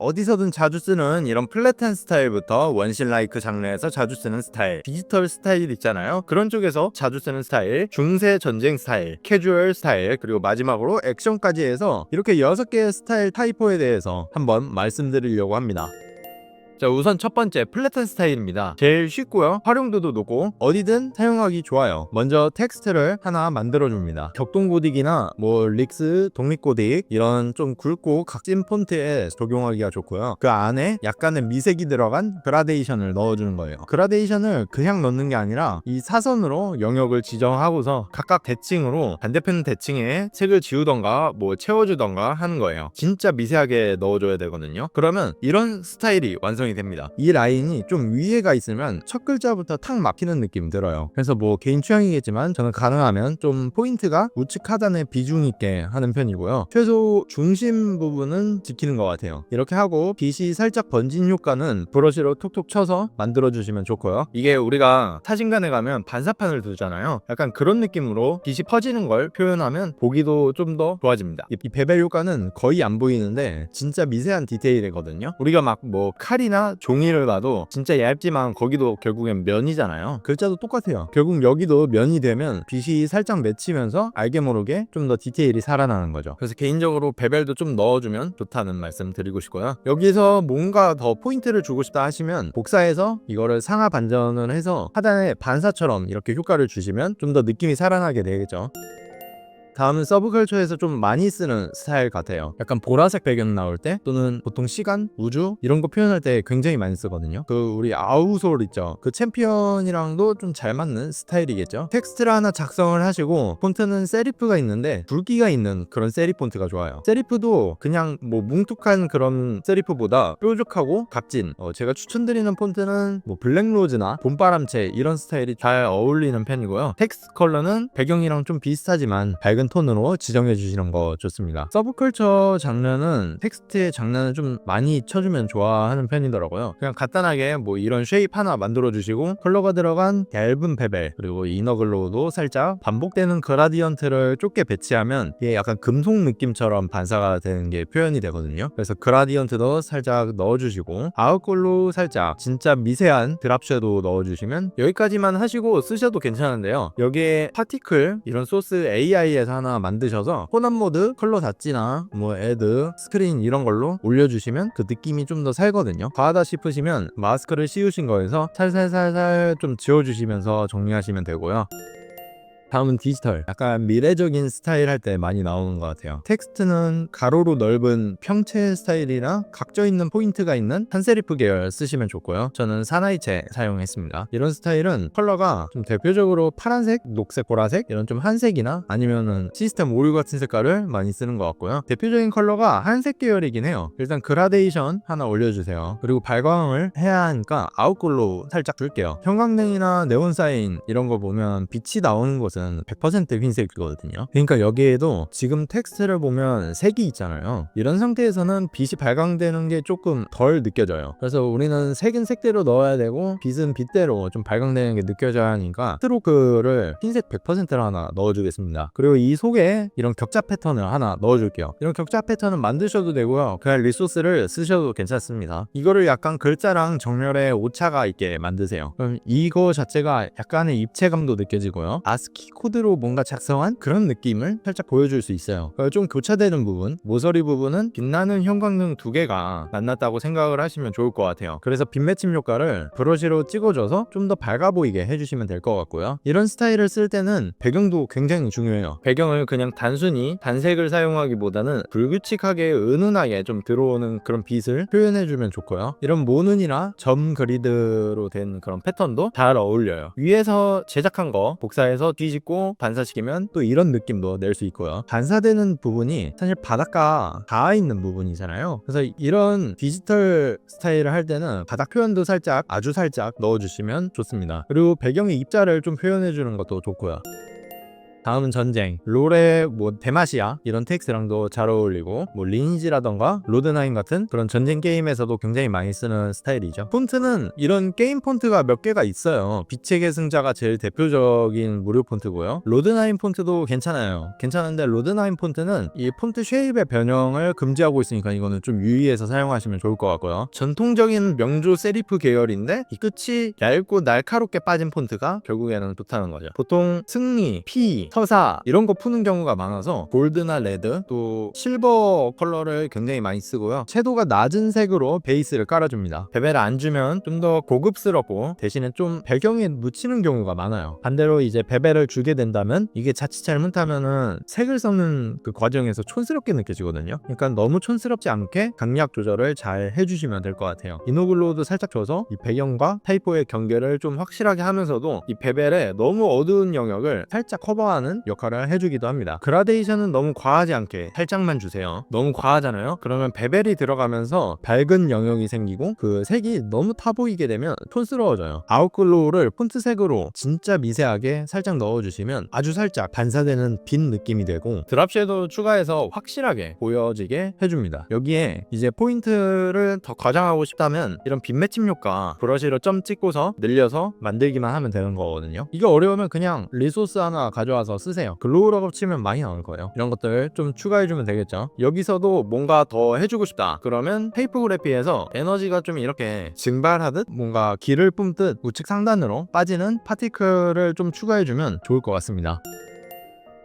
어디서든 자주 쓰는 이런 플랫한 스타일부터 원실 라이크 장르에서 자주 쓰는 스타일, 디지털 스타일 있잖아요. 그런 쪽에서 자주 쓰는 스타일, 중세 전쟁 스타일, 캐주얼 스타일, 그리고 마지막으로 액션까지 해서 이렇게 6개의 스타일 타이포에 대해서 한번 말씀드리려고 합니다. 자, 우선 첫 번째 플랫한 스타일입니다. 제일 쉽고요, 활용도도 높고 어디든 사용하기 좋아요. 먼저 텍스트를 하나 만들어줍니다. 격동고딕이나 릭스, 독립고딕 이런 좀 굵고 각진 폰트에 적용하기가 좋고요. 그 안에 약간의 미색이 들어간 그라데이션을 넣어주는 거예요. 그라데이션을 그냥 넣는 게 아니라 이 사선으로 영역을 지정하고서 각각 대칭으로 반대편 대칭에 색을 지우던가 채워주던가 하는 거예요. 진짜 미세하게 넣어줘야 되거든요. 그러면 이런 스타일이 완성이 됩니다. 이 라인이 좀 위에가 있으면 첫 글자부터 탁 막히는 느낌 들어요. 그래서 개인 취향이겠지만 저는 가능하면 좀 포인트가 우측 하단에 비중 있게 하는 편이고요. 최소 중심 부분은 지키는 것 같아요. 이렇게 하고 빛이 살짝 번진 효과는 브러쉬로 톡톡 쳐서 만들어주시면 좋고요. 이게 우리가 사진관에 가면 반사판을 두잖아요. 약간 그런 느낌으로 빛이 퍼지는 걸 표현하면 보기도 좀 더 좋아집니다. 이 베벨 효과는 거의 안 보이는데 진짜 미세한 디테일이거든요. 우리가 칼이나 종이를 봐도 진짜 얇지만 거기도 결국엔 면이잖아요. 글자도 똑같아요. 결국 여기도 면이 되면 빛이 살짝 맺히면서 알게 모르게 좀 더 디테일이 살아나는 거죠. 그래서 개인적으로 베벨도 좀 넣어주면 좋다는 말씀 드리고 싶고요. 여기서 뭔가 더 포인트를 주고 싶다 하시면 복사해서 이거를 상하 반전을 해서 하단에 반사처럼 이렇게 효과를 주시면 좀 더 느낌이 살아나게 되겠죠. 다음은 서브컬처에서 좀 많이 쓰는 스타일 같아요. 약간 보라색 배경 나올 때 또는 보통 시간, 우주 이런 거 표현할 때 굉장히 많이 쓰거든요. 우리 아우솔 있죠. 그 챔피언이랑도 좀 잘 맞는 스타일이겠죠. 텍스트를 하나 작성을 하시고 폰트는 세리프가 있는데 굵기가 있는 그런 세리프 폰트가 좋아요. 세리프도 그냥 뭉툭한 그런 세리프보다 뾰족하고 각진, 제가 추천드리는 폰트는 블랙로즈나 봄바람채 이런 스타일이 잘 어울리는 편이고요. 텍스트 컬러는 배경이랑 좀 비슷하지만 밝은 톤으로 지정해 주시는 거 좋습니다. 서브컬처 장르는 텍스트의 장르는 좀 많이 쳐주면 좋아하는 편이더라고요. 그냥 간단하게 이런 쉐입 하나 만들어 주시고 컬러가 들어간 얇은 베벨, 그리고 이너글로우도 살짝 반복되는 그라디언트를 좁게 배치하면 이게 약간 금속 느낌처럼 반사가 되는 게 표현이 되거든요. 그래서 그라디언트도 살짝 넣어주시고 아웃글로우 살짝 진짜 미세한 드랍 섀도우 넣어주시면 여기까지만 하시고 쓰셔도 괜찮은데요. 여기에 파티클 이런 소스 AI에서 하나 만드셔서 혼합 모드, 컬러 닷지나 애드, 스크린 이런 걸로 올려주시면 그 느낌이 좀 더 살거든요. 과하다 싶으시면 마스크를 씌우신 거에서 살살살살 좀 지워주시면서 정리하시면 되고요. 다음은 디지털. 약간 미래적인 스타일 할 때 많이 나오는 것 같아요. 텍스트는 가로로 넓은 평체 스타일이나 각져 있는 포인트가 있는 산세리프 계열 쓰시면 좋고요. 저는 사나이체 사용했습니다. 이런 스타일은 컬러가 좀 대표적으로 파란색, 녹색, 보라색 이런 좀 한색이나 아니면은 시스템 오일 같은 색깔을 많이 쓰는 것 같고요. 대표적인 컬러가 한색 계열이긴 해요. 일단 그라데이션 하나 올려주세요. 그리고 발광을 해야 하니까 아웃글로우 살짝 줄게요. 형광등이나 네온사인 이런 거 보면 빛이 나오는 곳은 100% 흰색이거든요. 그러니까 여기에도 지금 텍스트를 보면 색이 있잖아요. 이런 상태에서는 빛이 발광되는 게 조금 덜 느껴져요. 그래서 우리는 색은 색대로 넣어야 되고 빛은 빛대로 좀 발광되는 게 느껴져야 하니까 스트로크를 흰색 100%를 하나 넣어주겠습니다. 그리고 이 속에 이런 격자 패턴을 하나 넣어줄게요. 이런 격자 패턴은 만드셔도 되고요, 그냥 리소스를 쓰셔도 괜찮습니다. 이거를 약간 글자랑 정렬에 오차가 있게 만드세요. 그럼 이거 자체가 약간의 입체감도 느껴지고요, 아스키 코드로 뭔가 작성한 그런 느낌을 살짝 보여줄 수 있어요. 좀 교차되는 부분, 모서리 부분은 빛나는 형광등 2개가 만났다고 생각을 하시면 좋을 것 같아요. 그래서 빛 매침 효과를 브러쉬로 찍어줘서 좀 더 밝아 보이게 해주시면 될 것 같고요. 이런 스타일을 쓸 때는 배경도 굉장히 중요해요. 배경을 그냥 단순히 단색을 사용하기보다는 불규칙하게 은은하게 좀 들어오는 그런 빛을 표현해주면 좋고요. 이런 모눈이나 점 그리드로 된 그런 패턴도 잘 어울려요. 위에서 제작한 거 복사해서 뒤집고 반사시키면 또 이런 느낌도 낼 수 있고요. 반사되는 부분이 사실 바닷가 닿아 있는 부분이잖아요. 그래서 이런 디지털 스타일을 할 때는 바닥 표현도 살짝, 아주 살짝 넣어주시면 좋습니다. 그리고 배경의 입자를 좀 표현해주는 것도 좋고요. 다음은 전쟁. 롤의 뭐 데마시아 이런 텍스트랑도 잘 어울리고, 뭐 리니지라던가 로드나인 같은 그런 전쟁 게임에서도 굉장히 많이 쓰는 스타일이죠. 폰트는 이런 게임 폰트가 몇 개가 있어요. 빛의 계승자가 제일 대표적인 무료 폰트고요. 로드나인 폰트도 괜찮은데 로드나인 폰트는 이 폰트 쉐입의 변형을 금지하고 있으니까 이거는 좀 유의해서 사용하시면 좋을 것 같고요. 전통적인 명조 세리프 계열인데 이 끝이 얇고 날카롭게 빠진 폰트가 결국에는 좋다는 거죠. 보통 승리, 피, 서사 이런 거 푸는 경우가 많아서 골드나 레드 또 실버 컬러를 굉장히 많이 쓰고요. 채도가 낮은 색으로 베이스를 깔아줍니다. 베벨을 안 주면 좀 더 고급스럽고 대신에 좀 배경에 묻히는 경우가 많아요. 반대로 이제 베벨을 주게 된다면 이게 자칫 잘못하면은 색을 섞는 그 과정에서 촌스럽게 느껴지거든요. 그러니까 너무 촌스럽지 않게 강약 조절을 잘 해주시면 될 것 같아요. 이노글로우도 살짝 줘서 이 배경과 타이포의 경계를 좀 확실하게 하면서도 이 베벨의 너무 어두운 영역을 살짝 커버하는 역할을 해주기도 합니다. 그라데이션은 너무 과하지 않게 살짝만 주세요. 너무 과하잖아요. 그러면 베벨이 들어가면서 밝은 영역이 생기고 그 색이 너무 타 보이게 되면 촌스러워져요. 아웃글로우를 폰트색으로 진짜 미세하게 살짝 넣어주시면 아주 살짝 반사되는 빈 느낌이 되고 드랍 섀도우 추가해서 확실하게 보여지게 해줍니다. 여기에 이제 포인트를 더 과장하고 싶다면 이런 빈 맺힘 효과 브러쉬로 점 찍고서 늘려서 만들기만 하면 되는 거거든요. 이게 어려우면 그냥 리소스 하나 가져와서 쓰세요. 글로우라고 치면 많이 나올 거예요. 이런 것들 좀 추가해주면 되겠죠. 여기서도 뭔가 더 해주고 싶다 그러면 테이프그래피에서 에너지가 좀 이렇게 증발하듯 뭔가 기를 뿜듯 우측 상단으로 빠지는 파티클을 좀 추가해주면 좋을 것 같습니다.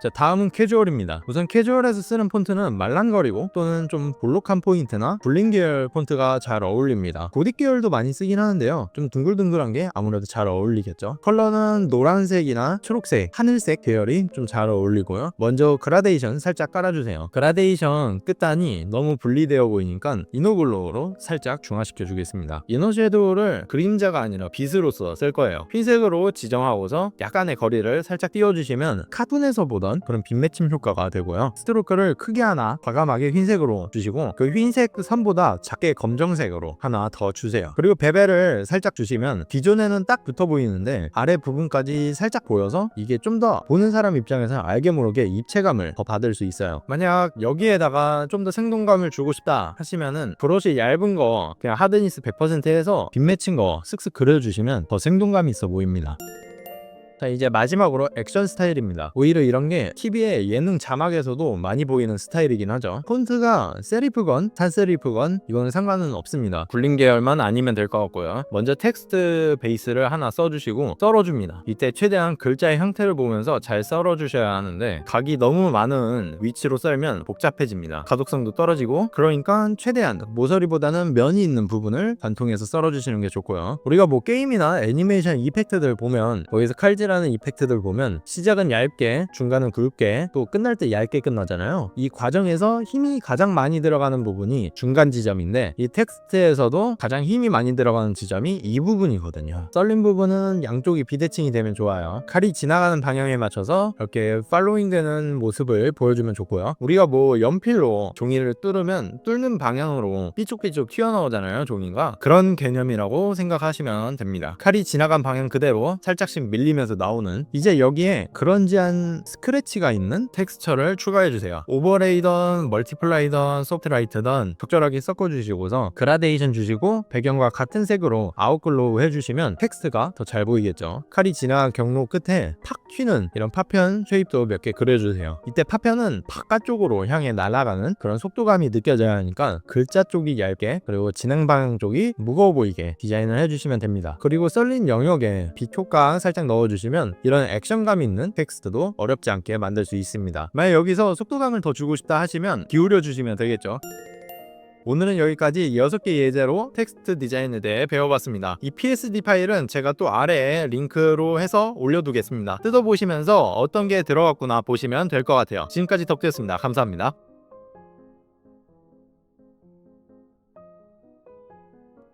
자, 다음은 캐주얼입니다. 우선 캐주얼에서 쓰는 폰트는 말랑거리고 또는 좀 볼록한 포인트나 굴린 계열 폰트가 잘 어울립니다. 고딕 계열도 많이 쓰긴 하는데요. 좀 둥글둥글한 게 아무래도 잘 어울리겠죠. 컬러는 노란색이나 초록색, 하늘색 계열이 좀 잘 어울리고요. 먼저 그라데이션 살짝 깔아주세요. 그라데이션 끝단이 너무 분리되어 보이니까 이노글로우로 살짝 중화시켜 주겠습니다. 이너 섀도우를 그림자가 아니라 빛으로서 쓸 거예요. 흰색으로 지정하고서 약간의 거리를 살짝 띄워주시면 카툰에서 보던 그런 빈맺힘 효과가 되고요. 스트로크를 크게 하나 과감하게 흰색으로 주시고 그 흰색 선보다 작게 검정색으로 하나 더 주세요. 그리고 베벨을 살짝 주시면 기존에는 딱 붙어 보이는데 아래 부분까지 살짝 보여서 이게 좀 더 보는 사람 입장에서 알게 모르게 입체감을 더 받을 수 있어요. 만약 여기에다가 좀 더 생동감을 주고 싶다 하시면은 브러쉬 얇은 거 그냥 하드니스 100% 해서 빈맺힌 거 쓱쓱 그려주시면 더 생동감이 있어 보입니다. 자, 이제 마지막으로 액션 스타일입니다. 오히려 이런 게 TV의 예능 자막에서도 많이 보이는 스타일이긴 하죠. 폰트가 세리프건, 산세리프건 이거는 상관은 없습니다. 굴린 계열만 아니면 될 것 같고요. 먼저 텍스트 베이스를 하나 써주시고 썰어줍니다. 이때 최대한 글자의 형태를 보면서 잘 썰어주셔야 하는데 각이 너무 많은 위치로 썰면 복잡해집니다. 가독성도 떨어지고 그러니까 최대한 모서리보다는 면이 있는 부분을 관통해서 썰어주시는 게 좋고요. 우리가 뭐 게임이나 애니메이션 이펙트들 보면 거기서 칼질 하는 이펙트들 보면 시작은 얇게, 중간은 굵게, 또 끝날 때 얇게 끝나잖아요. 이 과정에서 힘이 가장 많이 들어가는 부분이 중간 지점인데 이 텍스트에서도 가장 힘이 많이 들어가는 지점이 이 부분이거든요. 썰린 부분은 양쪽이 비대칭이 되면 좋아요. 칼이 지나가는 방향에 맞춰서 이렇게 팔로잉 되는 모습을 보여주면 좋고요. 우리가 뭐 연필로 종이를 뚫으면 뚫는 방향으로 삐쭉삐쭉 튀어나오잖아요, 종이가. 그런 개념이라고 생각하시면 됩니다. 칼이 지나간 방향 그대로 살짝씩 밀리면서 나오는 이제 여기에 그런지한 스크래치가 있는 텍스처를 추가해주세요. 오버레이던, 멀티플라이던, 소프트라이트던 적절하게 섞어주시고서 그라데이션 주시고 배경과 같은 색으로 아웃글로우 해주시면 텍스트가 더 잘 보이겠죠. 칼이 지나간 경로 끝에 팍 튀는 이런 파편 쉐입도 몇 개 그려주세요. 이때 파편은 바깥쪽으로 향해 날아가는 그런 속도감이 느껴져야 하니까 글자 쪽이 얇게 그리고 진행 방향 쪽이 무거워 보이게 디자인을 해주시면 됩니다. 그리고 썰린 영역에 빛 효과 살짝 넣어주시면 이런 액션감 있는 텍스트도 어렵지 않게 만들 수 있습니다. 만약 여기서 속도감을 더 주고 싶다 하시면 기울여 주시면 되겠죠. 오늘은 여기까지 6개 예제로 텍스트 디자인에 대해 배워봤습니다. 이 PSD 파일은 제가 또 아래에 링크로 해서 올려두겠습니다. 뜯어보시면서 어떤 게 들어갔구나 보시면 될 것 같아요. 지금까지 덕트였습니다. 감사합니다.